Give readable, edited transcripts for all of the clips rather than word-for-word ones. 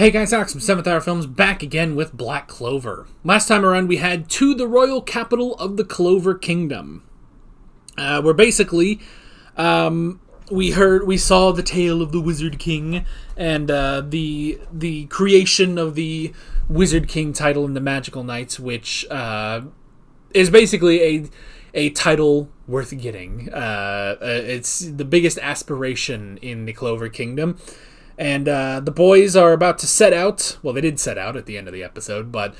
Hey guys, Alex from 7th Hour Films back again with Black Clover. Last time around we had To the Royal Capital of the Clover Kingdom. Where basically, we saw the tale of the Wizard King and the creation of the Wizard King title in the Magical Knights, which is basically a title worth getting. It's the biggest aspiration in the Clover Kingdom. And the boys are about to set out. Well, they did set out at the end of the episode, but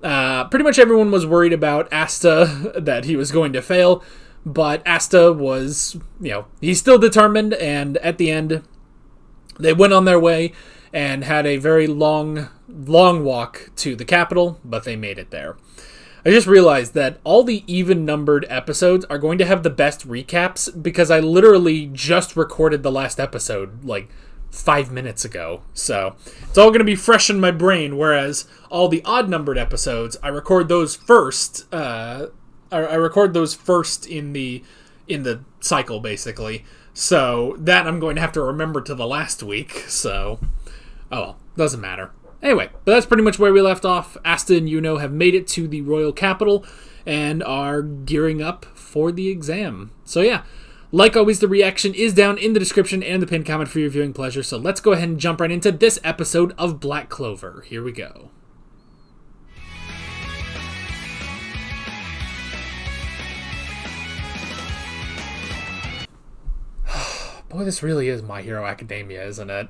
pretty much everyone was worried about Asta, that he was going to fail. But Asta was, he's still determined, and at the end, they went on their way and had a very long walk to the capital, but they made it there. I just realized that all the even-numbered episodes are going to have the best recaps, because I literally just recorded the last episode, 5 minutes ago. So it's all going to be fresh in my brain, whereas all the odd-numbered episodes, I record those first. I record those first in the cycle, basically. So that I'm going to have to remember to the last week. So, oh well, doesn't matter. Anyway, but that's pretty much where we left off. Asta and Yuno have made it to the royal capital and are gearing up for the exam. So yeah. Like always, the reaction is down in the description and the pinned comment for your viewing pleasure, so let's go ahead and jump right into this episode of Black Clover. Here we go. Boy, this really is My Hero Academia, isn't it?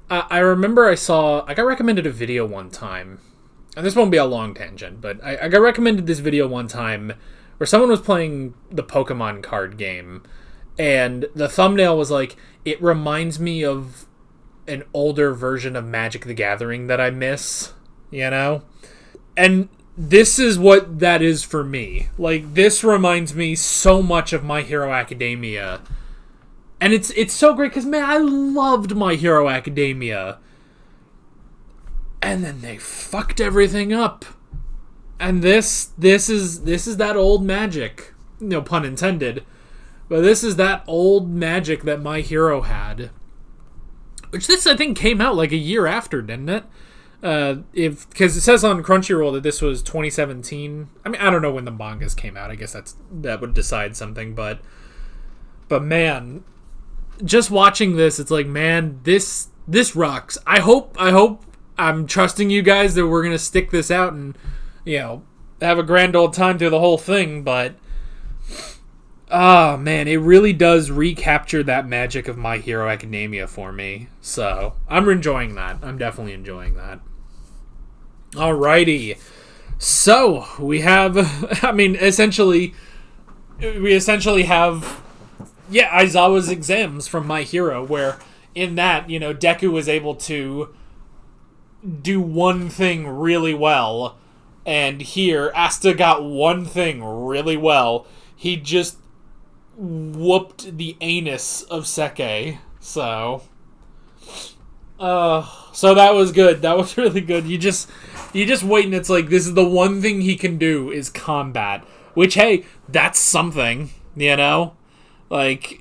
I remember I got recommended a video one time, and this won't be a long tangent, but I got recommended this video one time where someone was playing the Pokemon card game, and the thumbnail was like, it reminds me of an older version of Magic the Gathering that I miss, And this is what that is for me. This reminds me so much of My Hero Academia. And it's so great, because, man, I loved My Hero Academia. And then they fucked everything up. And this is that old magic, no pun intended, but this is that old magic that My Hero had, which this I think came out a year after, didn't it? Because it says on Crunchyroll that this was 2017. I mean, I don't know when the mangas came out. I guess that would decide something, but man, just watching this, it's like, man, this rocks. I hope I'm trusting you guys that we're gonna stick this out and have a grand old time through the whole thing, but man, it really does recapture that magic of My Hero Academia for me. So I'm enjoying that. I'm definitely enjoying that. Alrighty. So we have, essentially have, Aizawa's exams from My Hero, where in that, Deku was able to do one thing really well. And here, Asta got one thing really well. He just whooped the anus of Seke. So that was good. That was really good. You just wait, and it's like, this is the one thing he can do is combat. Which, hey, that's something, maybe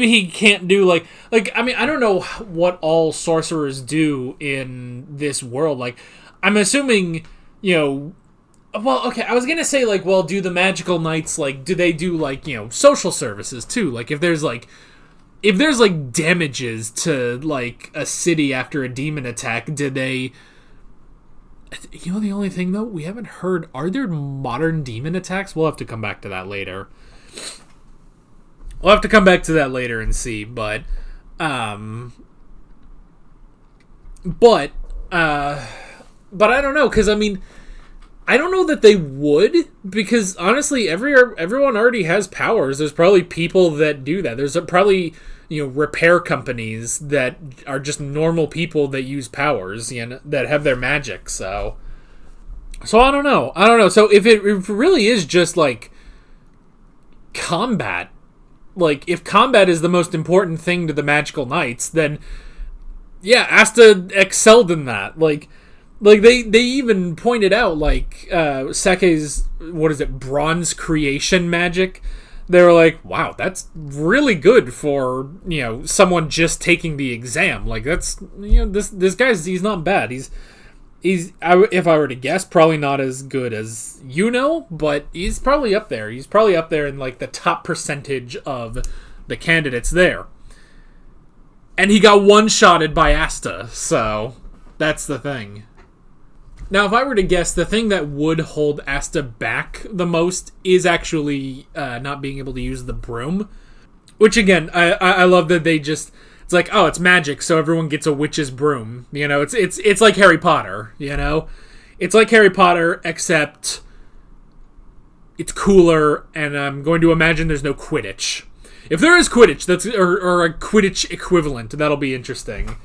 he can't do, I don't know what all sorcerers do in this world. I'm assuming, well, okay, I was gonna say, do the Magical Knights, do they do, social services, too? If there's damages to, a city after a demon attack, did they... the only thing, though, we haven't heard, are there modern demon attacks? We'll have to come back to that later. We'll have to come back to that later and see, but I don't know, because, I don't know that they would, because, honestly, everyone already has powers. There's probably people that do that. There's probably, repair companies that are just normal people that use powers, that have their magic, so I don't know. So if it really is just, combat, if combat is the most important thing to the Magical Knights, then, yeah, Asta excelled in that, they even pointed out, Seke's, bronze creation magic, they were like, wow, that's really good for, someone just taking the exam. Like, that's, this guy's, he's not bad. He's if I were to guess, probably not as good as but he's probably up there. He's probably up there in, like, the top percentage of the candidates there. And he got one-shotted by Asta, so that's the thing. Now, if I were to guess, the thing that would hold Asta back the most is actually not being able to use the broom. Which, again, I love that they just... It's like, oh, it's magic, so everyone gets a witch's broom. It's like Harry Potter, It's like Harry Potter, except it's cooler, and I'm going to imagine there's no Quidditch. If there is Quidditch, or a Quidditch equivalent, that'll be interesting.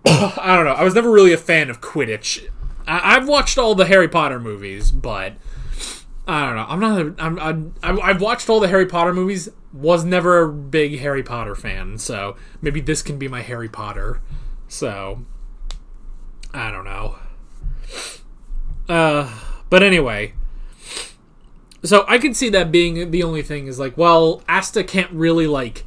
I don't know. I was never really a fan of Quidditch. I've watched all the Harry Potter movies, but I don't know. I've watched all the Harry Potter movies. Was never a big Harry Potter fan, so maybe this can be my Harry Potter. So I don't know. But anyway, so I can see that being the only thing is like, well, Asta can't really like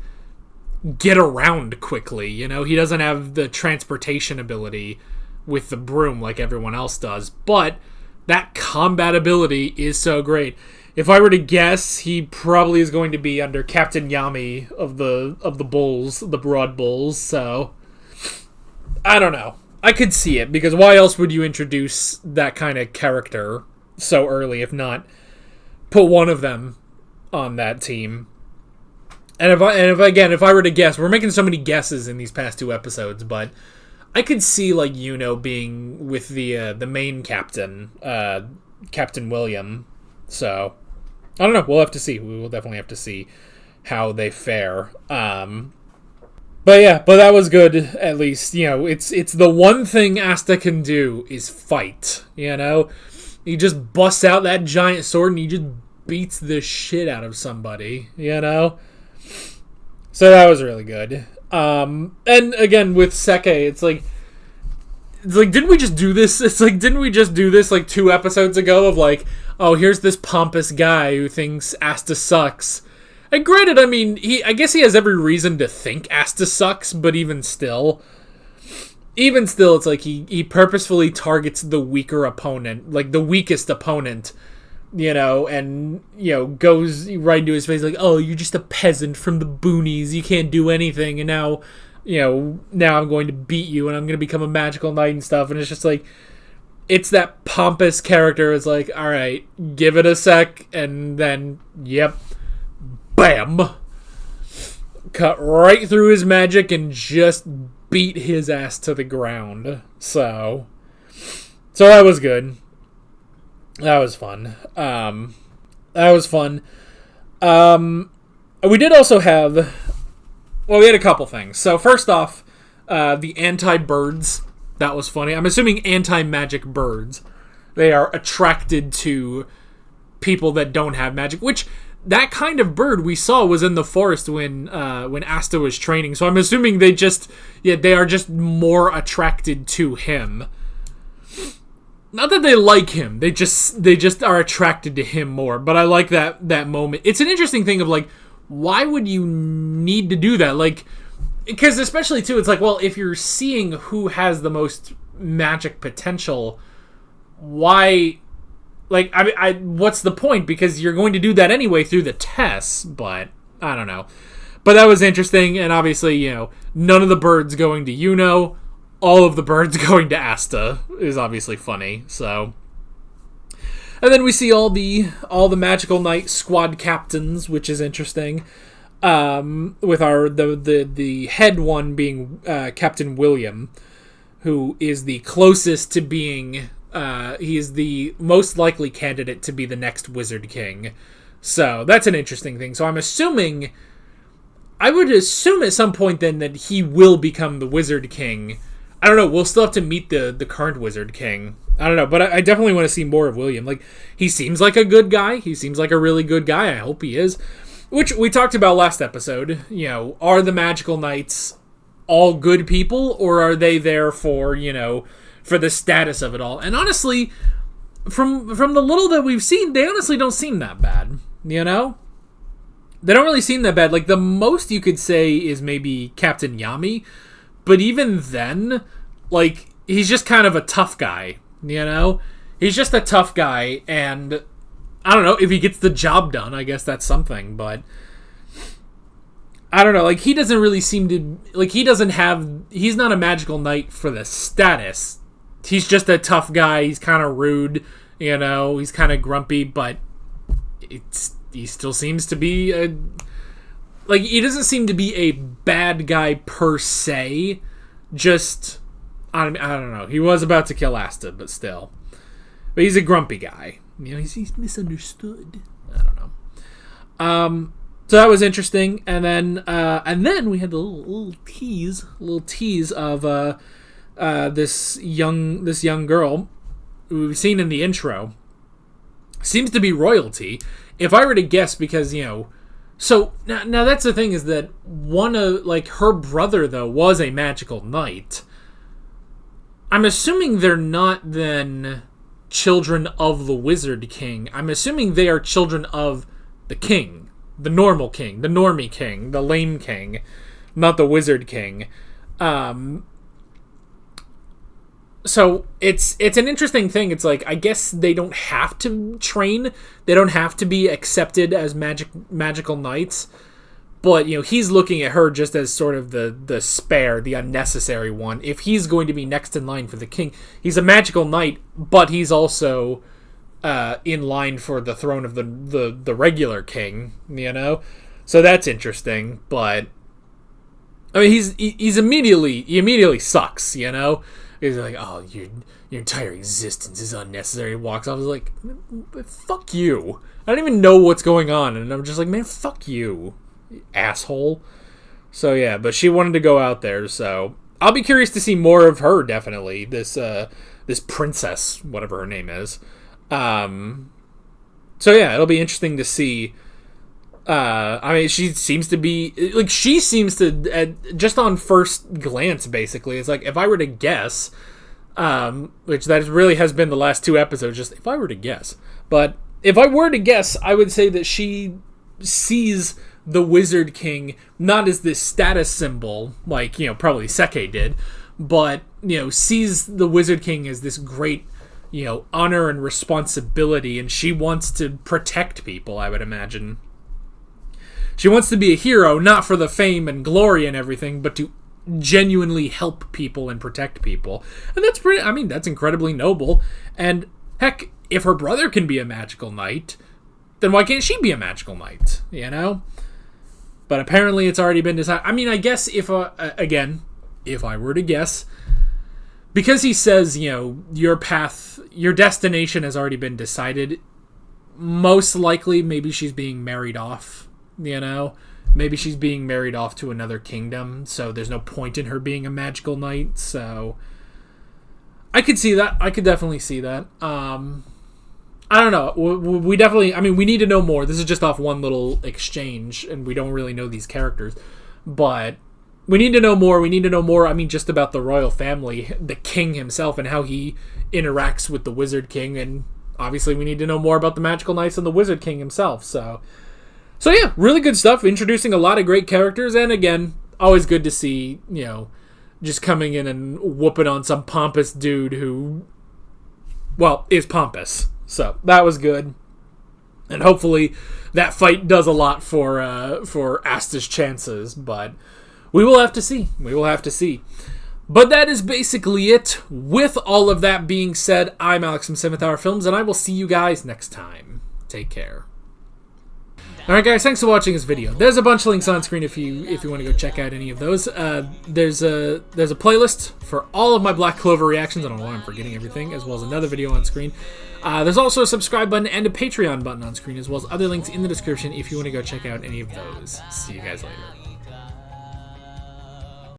get around quickly, he doesn't have the transportation ability with the broom like everyone else does, but that combat ability is so great. If I were to guess, he probably is going to be under Captain Yami of the Bulls, the Broad Bulls, so I don't know. I could see it, because why else would you introduce that kind of character so early, if not put one of them on that team? And if I were to guess, we're making so many guesses in these past 2 episodes, but I could see like being with the main captain, Captain William. So I don't know. We'll have to see. We will definitely have to see how they fare. But that was good. At least it's the one thing Asta can do is fight. He just busts out that giant sword and he just beats the shit out of somebody. So that was really good. And again, with Seke, it's like, didn't we just do this? It's like, didn't we just do this like 2 episodes ago of like, oh, here's this pompous guy who thinks Asta sucks. And granted, I mean, I guess he has every reason to think Asta sucks, but even still, it's like he purposefully targets the weaker opponent, like the weakest opponent, and, goes right into his face like, oh, you're just a peasant from the boonies, you can't do anything, and now I'm going to beat you, and I'm going to become a magical knight and stuff, and it's just like, it's that pompous character. It's like, alright, give it a sec, and then, yep, bam, cut right through his magic and just beat his ass to the ground. So that was good. That was fun. We did also have... Well, we had a couple things. So first off, the anti-birds. That was funny. I'm assuming anti-magic birds. They are attracted to people that don't have magic. Which, that kind of bird we saw was in the forest when Asta was training. So I'm assuming they are just more attracted to him. Not that they like him, they just are attracted to him more. But I like that moment. It's an interesting thing of like, why would you need to do that? Like, because especially too, it's like, well, if you're seeing who has the most magic potential, why? Like, what's the point? Because you're going to do that anyway through the tests. But I don't know. But that was interesting, and obviously, none of the birds going to all of the birds going to Asta is obviously funny. So, and then we see all the Magical Knight squad captains, which is interesting. With the head one being Captain William, who is the closest to being. He is the most likely candidate to be the next Wizard King. So that's an interesting thing. So I would assume at some point then that he will become the Wizard King. I don't know. We'll still have to meet the current Wizard King. I don't know, but I definitely want to see more of William. Like, he seems like a good guy. He seems like a really good guy. I hope he is. Which we talked about last episode. Are the Magical Knights all good people, or are they there for, for the status of it all? And honestly, from the little that we've seen, they honestly don't seem that bad. they don't really seem that bad. Like, the most you could say is maybe Captain Yami, but even then, like, he's just kind of a tough guy, you know? He's just a tough guy, and I don't know, if he gets the job done, I guess that's something, but I don't know, like, he doesn't really seem to, like, he's not a magical knight for the status. He's just a tough guy, he's kind of rude, you know, he's kind of grumpy, but he still seems to be like, he doesn't seem to be a bad guy per se, just, I don't know, he was about to kill Asta, but still. But he's a grumpy guy. You know, he's misunderstood. I don't know. So that was interesting, and then we had the little tease of this young girl who we've seen in the intro. Seems to be royalty. If I were to guess, because, you know, so now that's the thing, is that one of, like, her brother though was a magical knight. I'm assuming they're not then children of the Wizard King. I'm assuming they are children of the king, the normal king, the normie king, the lame king, not the Wizard King. So it's an interesting thing. It's like, I guess they don't have to train, they don't have to be accepted as magical knights, but, you know, he's looking at her just as sort of the spare, the unnecessary one. If he's going to be next in line for the king, he's a magical knight, but he's also in line for the throne of the regular king, you know? So that's interesting, but I mean, he immediately sucks, you know? He's like, oh, your entire existence is unnecessary. He walks off. I was like, fuck you. I don't even know what's going on, and I'm just like, man, fuck you, asshole. So yeah, but she wanted to go out there, so I'll be curious to see more of her, definitely. This princess, whatever her name is. So yeah, it'll be interesting to see. I mean, she seems to, just on first glance, basically, it's like, if I were to guess, which that really has been the last two episodes, just if I were to guess, but if I were to guess, I would say that she sees the Wizard King not as this status symbol, like, you know, probably Seke did, but, you know, sees the Wizard King as this great, you know, honor and responsibility, and she wants to protect people, I would imagine. She wants to be a hero, not for the fame and glory and everything, but to genuinely help people and protect people. And that's incredibly noble. And heck, if her brother can be a magical knight, then why can't she be a magical knight, you know? But apparently it's already been decided. I mean, I guess if I were to guess, because he says, you know, your path, your destination has already been decided, most likely maybe she's being married off. You know, maybe she's being married off to another kingdom, so there's no point in her being a magical knight. So I could see that. I could definitely see that. I don't know. We definitely, I mean, we need to know more. This is just off one little exchange, and we don't really know these characters. But we need to know more. We need to know more, I mean, just about the royal family, the king himself, and how he interacts with the Wizard King. And obviously we need to know more about the magical knights and the Wizard King himself. So yeah, really good stuff, introducing a lot of great characters, and again, always good to see, you know, just coming in and whooping on some pompous dude who, well, is pompous. So that was good. And hopefully that fight does a lot for Asta's chances, but we will have to see. But that is basically it. With all of that being said, I'm Alex from 7th Hour Films, and I will see you guys next time. Take care. Alright guys, thanks for watching this video. There's a bunch of links on screen if you want to go check out any of those. There's a playlist for all of my Black Clover reactions. I don't know why I'm forgetting everything, as well as another video on screen. There's also a subscribe button and a Patreon button on screen, as well as other links in the description if you want to go check out any of those. See you guys later.